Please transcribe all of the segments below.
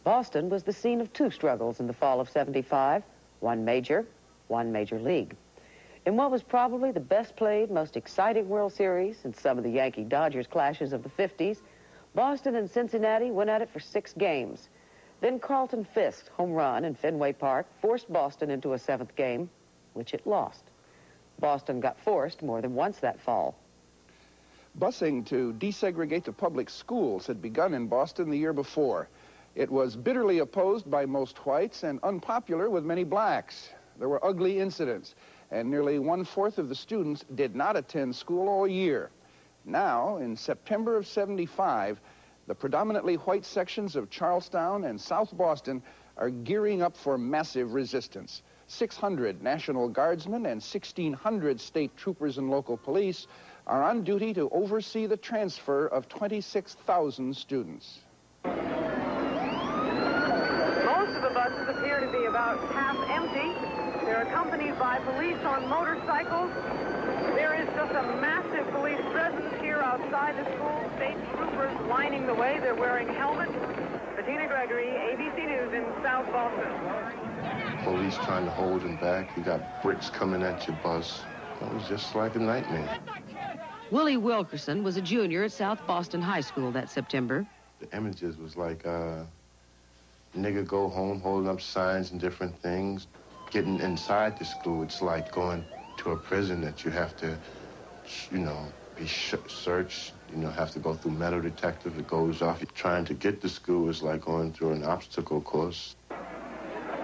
Boston was the scene of two struggles in the fall of '75, one major league. In what was probably the best played, most exciting World Series and some of the Yankee-Dodgers clashes of the '50s, Boston and Cincinnati went at it for 6 games. Then Carlton Fisk's home run in Fenway Park forced Boston into a 7th game, which it lost. Boston got forced more than once that fall. Busing to desegregate the public schools had begun in Boston the year before. It was bitterly opposed by most whites and unpopular with many blacks. There were ugly incidents, and nearly 1/4 of the students did not attend school all year. Now, in September of '75, the predominantly white sections of Charlestown and South Boston are gearing up for massive resistance. 600 National Guardsmen and 1,600 state troopers and local police are on duty to oversee the transfer of 26,000 students. Most of the buses appear to be about half empty. They're accompanied by police on motorcycles. There is just a massive police presence here outside the school. State troopers lining the way. They're wearing helmets. Bettina Gregory, ABC News in South Boston. Police trying to hold him back. You got bricks coming at your bus. It was just like a nightmare. Willie Wilkerson was a junior at South Boston High School that September. The images was like, nigga go home holding up signs and different things. Getting inside the school, it's like going to a prison that you have to, be searched, have to go through metal detector. It goes off. Trying to get to school is like going through an obstacle course.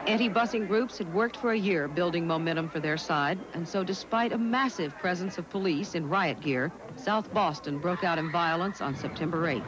Anti-busing groups had worked for a year building momentum for their side, and so despite a massive presence of police in riot gear, South Boston broke out in violence on September 8th.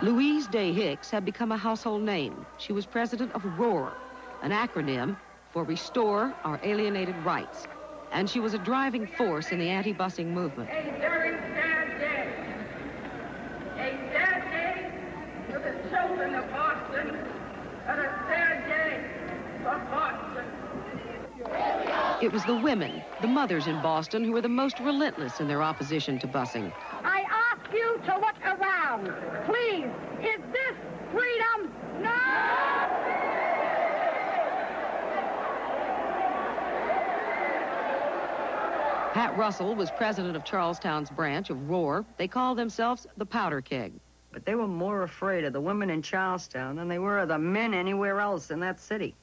Louise Day Hicks had become a household name. She was president of ROAR, an acronym for Restore Our Alienated Rights. And she was a driving force in the anti-busing movement. A very sad day. A sad day for the children of Boston, and a sad day for Boston. It was the women, the mothers in Boston, who were the most relentless in their opposition to busing. I ask you to look around. Please, is this freedom? No! Pat Russell was president of Charlestown's branch of ROAR. They called themselves the Powder Keg. But they were more afraid of the women in Charlestown than they were of the men anywhere else in that city.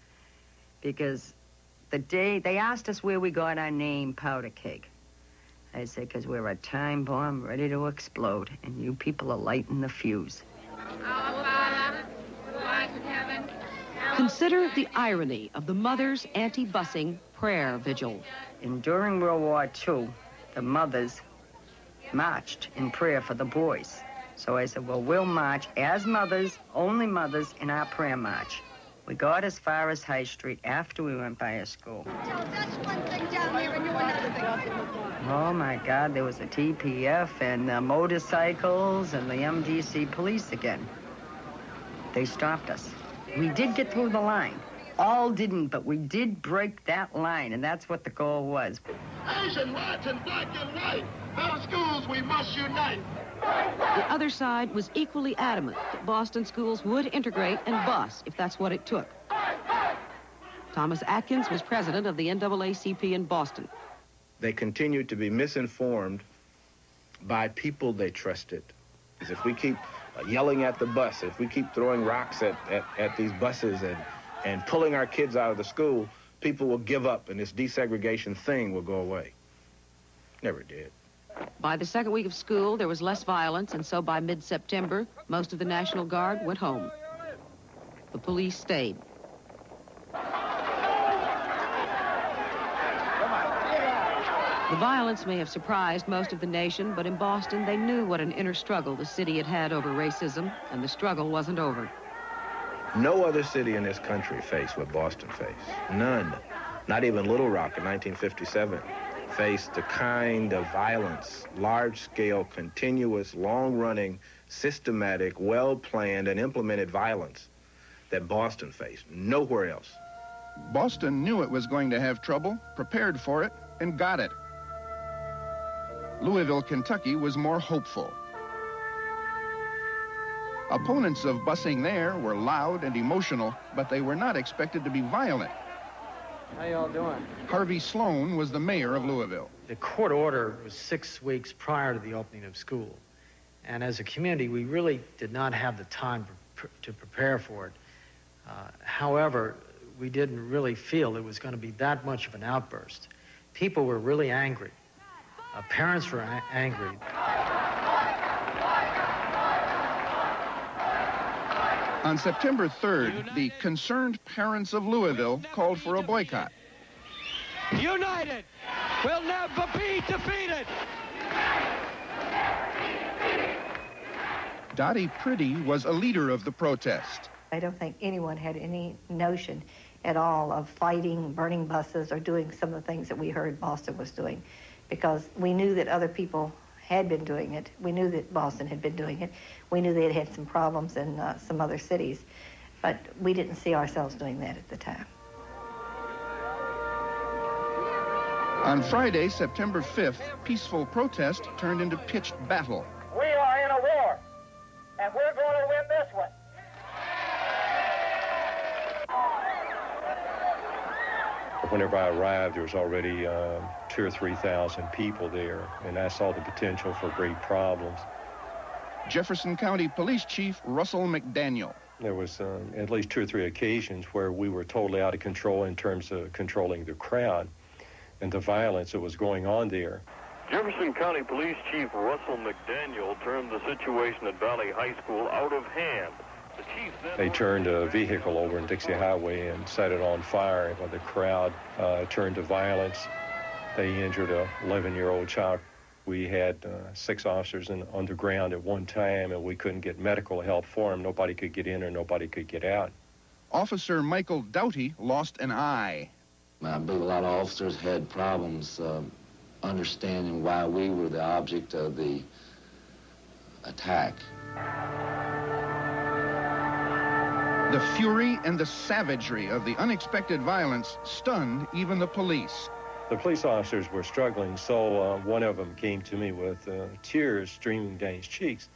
Because the day they asked us where we got our name, Powder Keg. I said, because we're a time bomb ready to explode, and you people are lighting the fuse. Our Father, who art in heaven. Consider the irony of the mothers' anti-busing prayer vigil. And during World War II, the mothers marched in prayer for the boys. So I said, well, we'll march as mothers, only mothers, in our prayer march. We got as far as High Street after we went by a school. That's one thing down here and you another thing. Oh, my God, there was a TPF and motorcycles and the MDC police again. They stopped us. We did get through the line. All didn't, but we did break that line, and that's what the goal was. Asian, Latin, black, and white. Our schools, we must unite. The other side was equally adamant that Boston schools would integrate and bus if that's what it took. Thomas Atkins was president of the NAACP in Boston. They continued to be misinformed by people they trusted. Because if we keep yelling at the bus, if we keep throwing rocks at these buses and pulling our kids out of the school, people will give up and this desegregation thing will go away. Never did. By the second week of school, there was less violence, and so by mid-September, most of the National Guard went home. The police stayed. The violence may have surprised most of the nation, but in Boston, they knew what an inner struggle the city had had over racism, and the struggle wasn't over. No other city in this country faced what Boston faced. None. Not even Little Rock in 1957 faced the kind of violence, large-scale, continuous, long-running, systematic, well-planned, and implemented violence that Boston faced. Nowhere else. Boston knew it was going to have trouble, prepared for it, and got it. Louisville, Kentucky was more hopeful. Opponents of busing there were loud and emotional, but they were not expected to be violent. How y'all doing? Harvey Sloan was the mayor of Louisville. The court order was 6 weeks prior to the opening of school. And as a community, we really did not have the time to prepare for it. However, we didn't really feel it was going to be that much of an outburst. People were really angry. Parents were angry. On September 3rd, the concerned parents of Louisville called for a boycott. United will never be defeated. Dottie Priddy was a leader of the protest. I don't think anyone had any notion at all of fighting, burning buses, or doing some of the things that we heard Boston was doing, because we knew that other people had been doing it. We knew that Boston had been doing it. We knew they had had some problems in some other cities, but we didn't see ourselves doing that at the time. On Friday, September 5th, peaceful protest turned into pitched battle. We are in a war, and we're going to win this one. Whenever I arrived, there was already 2,000 or 3,000 people there, and I saw the potential for great problems. Jefferson County Police Chief Russell McDaniel. There was at least 2 or 3 occasions where we were totally out of control in terms of controlling the crowd and the violence that was going on there. Jefferson County Police Chief Russell McDaniel turned the situation at Valley High School out of hand. They turned a vehicle over in Dixie Highway and set it on fire. When the crowd turned to violence, they injured a 11-year-old child. We had 6 officers on the ground at one time, and we couldn't get medical help for them. Nobody could get in or nobody could get out. Officer Michael Doughty lost an eye. I believe a lot of officers had problems understanding why we were the object of the attack. The fury and the savagery of the unexpected violence stunned even the police. The police officers were struggling, so one of them came to me with tears streaming down his cheeks.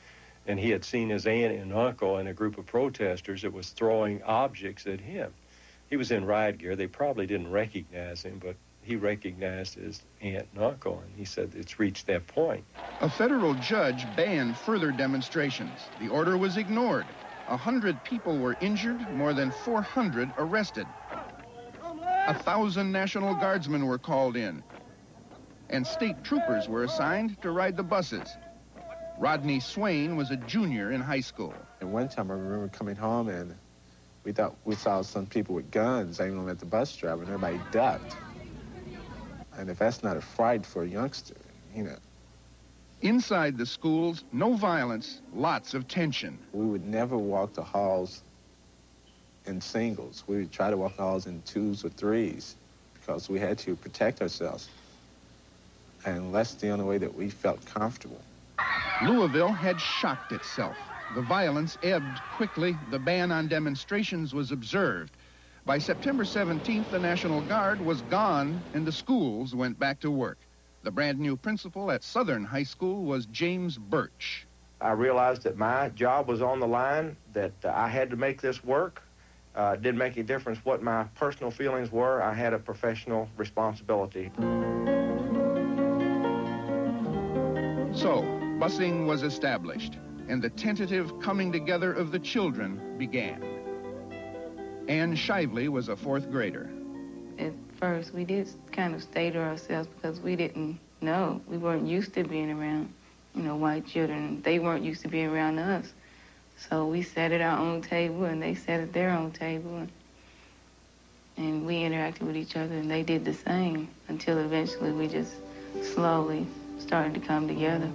And he had seen his aunt and uncle and a group of protesters that was throwing objects at him. He was in riot gear. They probably didn't recognize him, but he recognized his aunt and uncle, and he said it's reached that point. A federal judge banned further demonstrations. The order was ignored. 100 people were injured, more than 400 arrested. 1,000 National Guardsmen were called in, and state troopers were assigned to ride the buses. Rodney Swain was a junior in high school. And one time I remember coming home and we thought we saw some people with guns aiming at the bus driver, and everybody ducked. And if that's not a fright for a youngster, you know. Inside the schools, no violence, lots of tension. We would never walk the halls in singles. We would try to walk the halls in 2s or 3s because we had to protect ourselves. And that's the only way that we felt comfortable. Louisville had shocked itself. The violence ebbed quickly. The ban on demonstrations was observed. By September 17th, the National Guard was gone and the schools went back to work. The brand new principal at Southern High School was James Birch. I realized that my job was on the line, that I had to make this work. It didn't make any difference what my personal feelings were. I had a professional responsibility. So, busing was established, and the tentative coming together of the children began. Ann Shively was a 4th grader. At first, we did kind of stay to ourselves because we didn't know. We weren't used to being around, white children. They weren't used to being around us. So we sat at our own table, and they sat at their own table. And we interacted with each other, and they did the same until eventually we just slowly started to come together.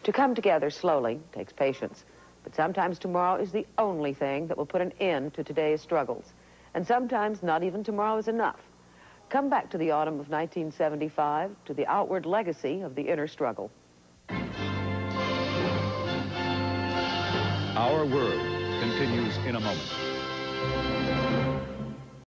To come together slowly takes patience, but sometimes tomorrow is the only thing that will put an end to today's struggles. And sometimes not even tomorrow is enough. Come back to the autumn of 1975, to the outward legacy of the inner struggle. Our World continues in a moment.